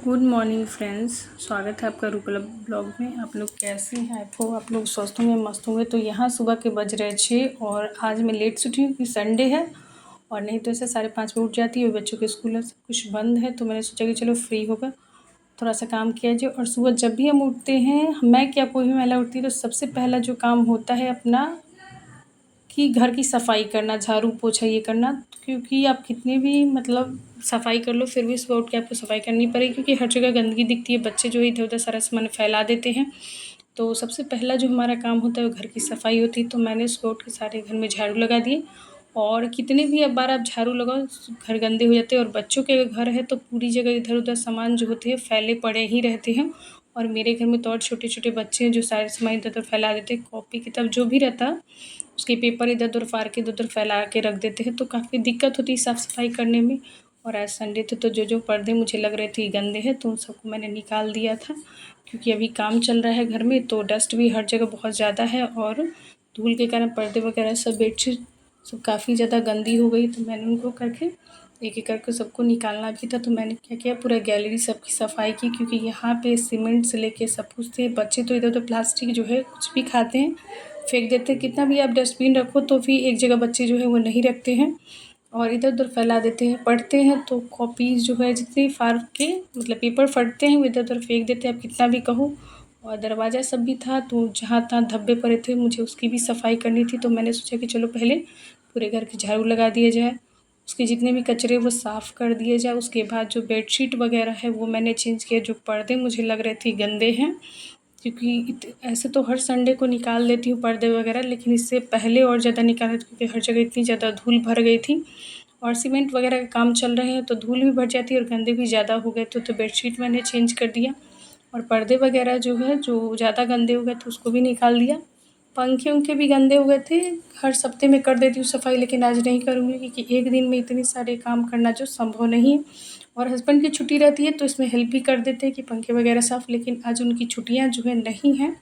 Good morning friends. स्वागत है आपका रूपला ब्लॉग में। आप लोग कैसे हैं? आई होप आप लोग स्वस्थ होंगे, मस्त होंगे। तो यहाँ सुबह के बज रहे 6 और आज मैं लेट से उठी हूँ क्योंकि संडे है और नहीं तो ऐसे 5:30 में उठ जाती है। बच्चों के स्कूल है, सब कुछ बंद है, तो मैंने सोचा कि चलो फ्री होगा थोड़ा सा काम किया जाए। और सुबह जब भी हम उठते हैं, मैं क्या कोई भी महिला उठती है तो सबसे पहला जो काम होता है अपना कि घर की सफाई करना, झाड़ू पोछा ये करना। क्योंकि आप कितनी भी मतलब सफाई कर लो फिर भी सुबह उठ के आपको सफाई करनी पड़ेगी, क्योंकि हर जगह गंदगी दिखती है, बच्चे जो है इधर उधर सारा सामान फैला देते हैं। तो सबसे पहला जो हमारा काम होता है वो घर की सफाई होती है। तो मैंने सुबह उठ के सारे घर में झाड़ू लगा दिए। और कितने भी अब बार आप झाड़ू लगाओ घर गंदे हो जाते हैं। और बच्चों के घर है तो पूरी जगह इधर उधर सामान जो होते हैं फैले पड़े ही रहते हैं। और मेरे घर में तो और छोटे छोटे बच्चे हैं जो सारे सामान इधर उधर फैला देते हैं, कॉपी किताब जो भी रहता है उसके पेपर इधर उधर फाड़ के इधर उधर फैला के रख देते हैं। तो काफ़ी दिक्कत होती है साफ़ सफाई करने में। और आज संडे थे तो जो जो पर्दे मुझे लग रहे थे गंदे हैं तो उन सबको मैंने निकाल दिया था, क्योंकि अभी काम चल रहा है घर में तो डस्ट भी हर जगह बहुत ज़्यादा है। और धूल के कारण पर्दे वगैरह सब बेडशीट सब काफ़ी ज़्यादा गंदी हो गई। तो मैंने उनको करके एक एक करके सबको निकालना भी था। तो मैंने क्या किया, पूरा गैलरी सबकी सफाई की, क्योंकि यहाँ पे सीमेंट से लेके सब कुछ थे। बच्चे तो इधर उधर प्लास्टिक जो है कुछ भी खाते हैं फेंक देते हैं। कितना भी आप डस्टबिन रखो तो भी एक जगह बच्चे जो है वो नहीं रखते हैं और इधर उधर फैला देते हैं। पढ़ते हैं तो कॉपीज़ जो है जितनी फाड़ के मतलब पेपर फटते हैं वो इधर उधर फेंक देते हैं, आप कितना भी कहो। और दरवाज़ा सब भी था तो जहाँ तहाँ धब्बे पड़े थे, मुझे उसकी भी सफाई करनी थी। तो मैंने सोचा कि चलो पहले पूरे घर की झाड़ू लगा दिया जाए, उसके जितने भी कचरे वो साफ़ कर दिए जाए। उसके बाद जो बेडशीट वगैरह है वो मैंने चेंज किया। जो पर्दे मुझे लग रहे थे गंदे हैं, क्योंकि ऐसे तो हर संडे को निकाल देती हूँ पर्दे वगैरह, लेकिन इससे पहले और ज़्यादा निकाला था क्योंकि हर जगह इतनी ज़्यादा धूल भर गई थी। और सीमेंट वगैरह का काम चल रहे हैं तो धूल भी भर जाती है और गंदे भी ज़्यादा हो गए तो बेडशीट मैंने चेंज कर दिया। और पर्दे वगैरह जो है जो ज़्यादा गंदे हो गए थे उसको भी निकाल दिया। पंखे उनके भी गंदे हो गए थे। हर हफ्ते में कर देती हूँ सफाई, लेकिन आज नहीं करूँगी क्योंकि एक दिन में इतने सारे काम करना जो संभव नहीं है। और हस्बैंड की छुट्टी रहती है तो इसमें हेल्प भी कर देते हैं कि पंखे वगैरह साफ़, लेकिन आज उनकी छुट्टियाँ जो है नहीं हैं,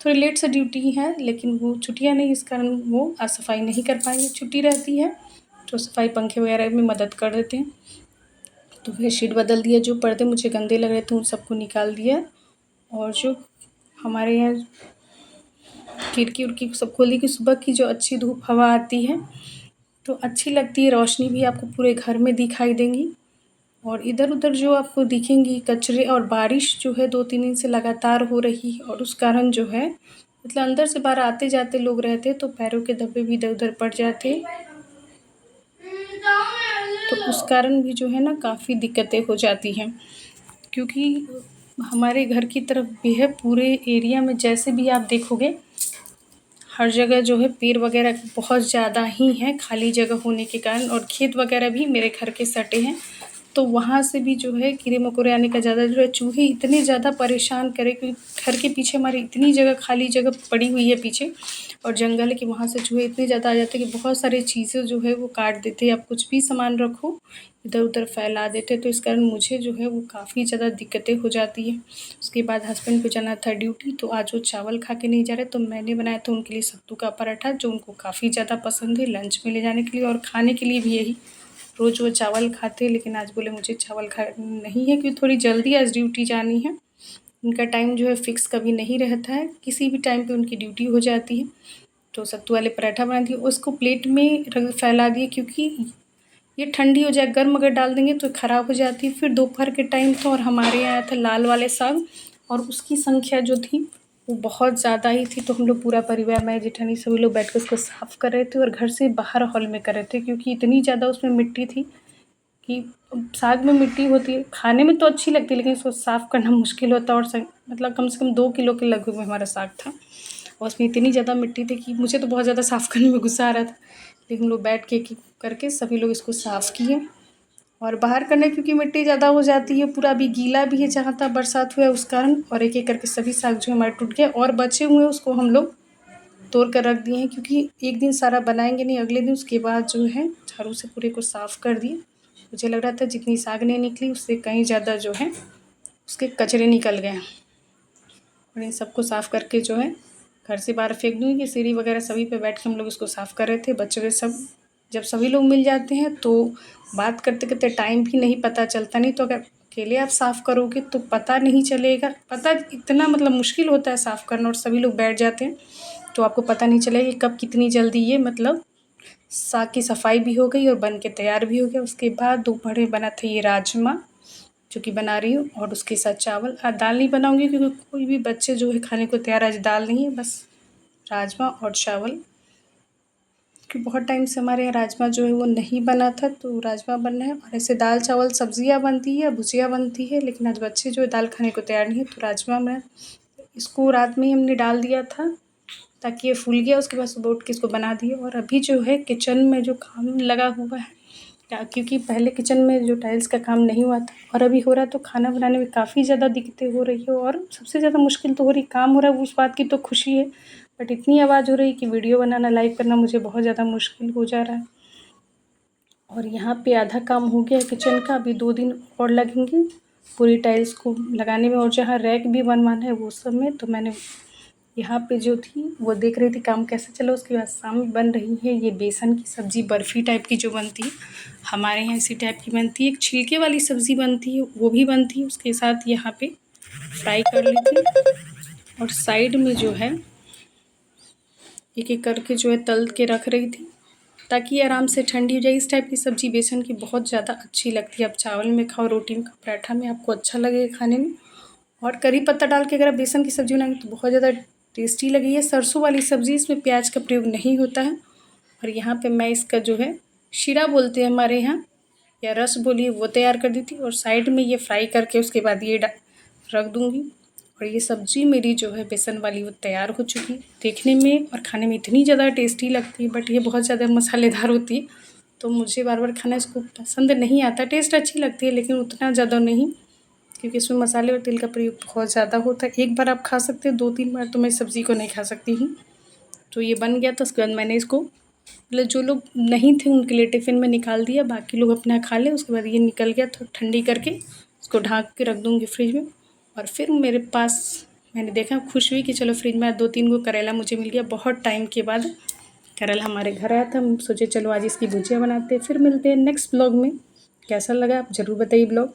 थोड़ी लेट से ड्यूटी है, लेकिन वो छुट्टियाँ नहीं इस कारण वो आज सफाई नहीं कर पाएंगे। छुट्टी रहती है तो सफाई पंखे वगैरह में मदद कर देते हैं। तो बेडशीट बदल दिया, जो पर्दे मुझे गंदे लग रहे थे उन सबको निकाल दिया। और जो हमारे यहाँ खिड़की उड़की सब खोल दी कि सुबह की जो अच्छी धूप हवा आती है तो अच्छी लगती है, रोशनी भी आपको पूरे घर में दिखाई देंगी। और इधर उधर जो आपको दिखेंगी कचरे, और बारिश जो है 2-3 दिन से लगातार हो रही है और उस कारण जो है मतलब अंदर से बाहर आते जाते लोग रहते तो पैरों के धब्बे भी इधर उधर पड़ जाते। तो उस कारण भी जो है ना काफ़ी दिक्कतें हो जाती हैं, क्योंकि हमारे घर की तरफ भी है पूरे एरिया में जैसे भी आप देखोगे हर जगह जो है पेड़ वगैरह बहुत ज़्यादा ही हैं खाली जगह होने के कारण। और खेत वगैरह भी मेरे घर के सटे हैं तो वहाँ से भी जो है कीड़े मकोड़े आने का ज़्यादा जो है। चूहे इतने ज़्यादा परेशान करे क्योंकि घर के पीछे हमारी इतनी जगह खाली जगह पड़ी हुई है पीछे और जंगल है कि वहाँ से चूहे इतने ज़्यादा आ जाते हैं कि बहुत सारी चीज़ें जो है वो काट देते हैं। आप कुछ भी सामान रखो इधर उधर फैला देते, तो इस कारण मुझे जो है वो काफ़ी ज़्यादा दिक्कतें हो जाती है। उसके बाद हस्बैंड को जाना था ड्यूटी तो आज वो चावल खा के नहीं जा रहे तो मैंने बनाया था उनके लिए सत्तू का पराठा, जो उनको काफ़ी ज़्यादा पसंद है लंच में ले जाने के लिए और खाने के लिए भी। यही रोज़ वो चावल खाते हैं, लेकिन आज बोले मुझे चावल खा नहीं है क्योंकि थोड़ी जल्दी आज ड्यूटी जानी है। उनका टाइम जो है फ़िक्स कभी नहीं रहता है, किसी भी टाइम पे उनकी ड्यूटी हो जाती है। तो सत्तू वाले पराठा बना दिए, उसको प्लेट में फैला दिए क्योंकि ये ठंडी हो जाए, गर्म अगर डाल देंगे तो ख़राब हो जाती है। फिर दोपहर के टाइम था और हमारे यहाँ आया था लाल वाले साग और उसकी संख्या जो थी वो बहुत ज़्यादा ही थी। तो हम लोग पूरा परिवार, मैं जेठानी सभी लोग बैठ कर उसको साफ़ कर रहे थे और घर से बाहर हॉल में कर रहे थे, क्योंकि इतनी ज़्यादा उसमें मिट्टी थी कि साग में मिट्टी होती है, खाने में तो अच्छी लगती है लेकिन उसको साफ़ करना मुश्किल होता है। और मतलब कम से कम 2 किलो के लगभग में हमारा साग था और उसमें इतनी ज़्यादा मिट्टी थी कि मुझे तो बहुत ज़्यादा साफ़ करने में गुस्सा आ रहा था, लेकिन हम लोग बैठ के करके सभी लोग इसको साफ़ किए। और बाहर करने क्योंकि मिट्टी ज़्यादा हो जाती है, पूरा अभी गीला भी है जहाँ तक बरसात हुआ है उस कारण। और एक एक करके सभी साग जो हमारे टूट गए और बचे हुए उसको हम लोग तोड़ कर रख दिए हैं, क्योंकि एक दिन सारा बनाएंगे नहीं, अगले दिन उसके बाद जो है झाड़ू से पूरे को साफ़ कर दिए। मुझे लग रहा था जितनी साग नहीं निकली उससे कहीं ज़्यादा जो है उसके कचरे निकल गए। और इन सबको साफ़ करके जो है घर से बाहर फेंक दूँगी कि सीढ़ी वगैरह सभी पे बैठ के हम लोग इसको साफ़ कर रहे थे। बच्चों के सब जब सभी लोग मिल जाते हैं तो बात करते करते टाइम भी नहीं पता चलता, नहीं तो अगर अकेले आप साफ़ करोगे तो पता नहीं चलेगा, पता इतना मतलब मुश्किल होता है साफ़ करना, और सभी लोग बैठ जाते हैं तो आपको पता नहीं चलेगा कि कब कितनी जल्दी ये मतलब साग की सफाई भी हो गई और बन के तैयार भी हो गया। उसके बाद दोपहर बना था ये राजमा जो कि बना रही हूँ, और उसके साथ चावल। आज दाल नहीं बनाऊँगी क्योंकि कोई भी बच्चे जो है खाने को तैयार, आज दाल नहीं है, बस राजमा और चावल। कि बहुत टाइम से हमारे यहाँ राजमा जो है वो नहीं बना था, तो राजमा बनना है। और ऐसे दाल चावल सब्जियाँ बनती है, भुजिया बनती है, लेकिन आज बच्चे जो है दाल खाने को तैयार नहीं है, तो राजमा में इसको रात में ही हमने डाल दिया था ताकि ये फूल गया। उसके बाद सुबह उठ के इसको बना दिया। और अभी जो है किचन में जो काम लगा हुआ है, क्योंकि पहले किचन में जो टाइल्स का काम नहीं हुआ था और अभी हो रहा है, तो खाना बनाने में काफ़ी ज़्यादा दिक्कतें हो रही है। और सबसे ज़्यादा मुश्किल तो हो रही, काम हो रहा है उस बात की तो खुशी है, बट इतनी आवाज़ हो रही कि वीडियो बनाना, लाइव करना मुझे बहुत ज़्यादा मुश्किल हो जा रहा है। और यहाँ पे आधा काम हो गया है किचन का, अभी 2 दिन और लगेंगे पूरी टाइल्स को लगाने में, और जहाँ रैक भी बनवाना है वो सब में। तो मैंने यहाँ पे जो थी वो देख रही थी काम कैसे चला। उसके बाद शाम बन रही है ये बेसन की सब्ज़ी, बर्फ़ी टाइप की जो बनती है, हमारे यहाँ इसी टाइप की बनती है। एक छिलके वाली सब्ज़ी बनती है, वो भी बनती है। उसके साथ यहाँ पे फ्राई कर ली थी, और साइड में जो है एक एक करके जो है तल के रख रही थी ताकि आराम से ठंडी हो जाए। इस टाइप की सब्ज़ी बेसन की बहुत ज़्यादा अच्छी लगती है। आप चावल में खाओ, रोटी में खाओ, पराठा में, आपको अच्छा लगेगा खाने में। और करी पत्ता डाल के अगर आप बेसन की सब्ज़ी बनाएंगे तो बहुत ज़्यादा टेस्टी लगेगी। सरसों वाली सब्ज़ी, इसमें प्याज का प्रयोग नहीं होता है। और यहाँ पे मैं इसका जो है शीरा बोलते हैं हमारे यहाँ, या रस बोलिए, वो तैयार कर दी थी। और साइड में ये फ्राई करके उसके बाद ये रख दूँगी। और ये सब्ज़ी मेरी जो है बेसन वाली वो तैयार हो चुकी है। देखने में और खाने में इतनी ज़्यादा टेस्टी लगती है, बट ये बहुत ज़्यादा मसालेदार होती है, तो मुझे बार बार खाना इसको पसंद नहीं आता। टेस्ट अच्छी लगती है लेकिन उतना ज़्यादा नहीं, क्योंकि इसमें मसाले और तेल का प्रयोग बहुत ज़्यादा होता है। एक बार आप खा सकते हैं, 2-3 बार तो मैं सब्ज़ी को नहीं खा सकती हूँ। तो ये बन गया था, उसके बाद मैंने इसको मतलब जो लोग नहीं थे उनके लिए टिफ़िन में निकाल दिया, बाकी लोग अपना खा लें। उसके बाद ये निकल गया, तो ठंडी करके इसको ढाँक के रख दूँगी फ्रिज में। और फिर मेरे पास मैंने देखा, खुश हुई कि चलो फ्रिज में 2-3 गो करेला मुझे मिल गया। बहुत टाइम के बाद करेला हमारे घर आया था, हम सोचे चलो आज इसकी भुजिया बनाते हैं। फिर मिलते हैं नेक्स्ट ब्लॉग में। कैसा लगा आप ज़रूर बताइए ब्लॉग।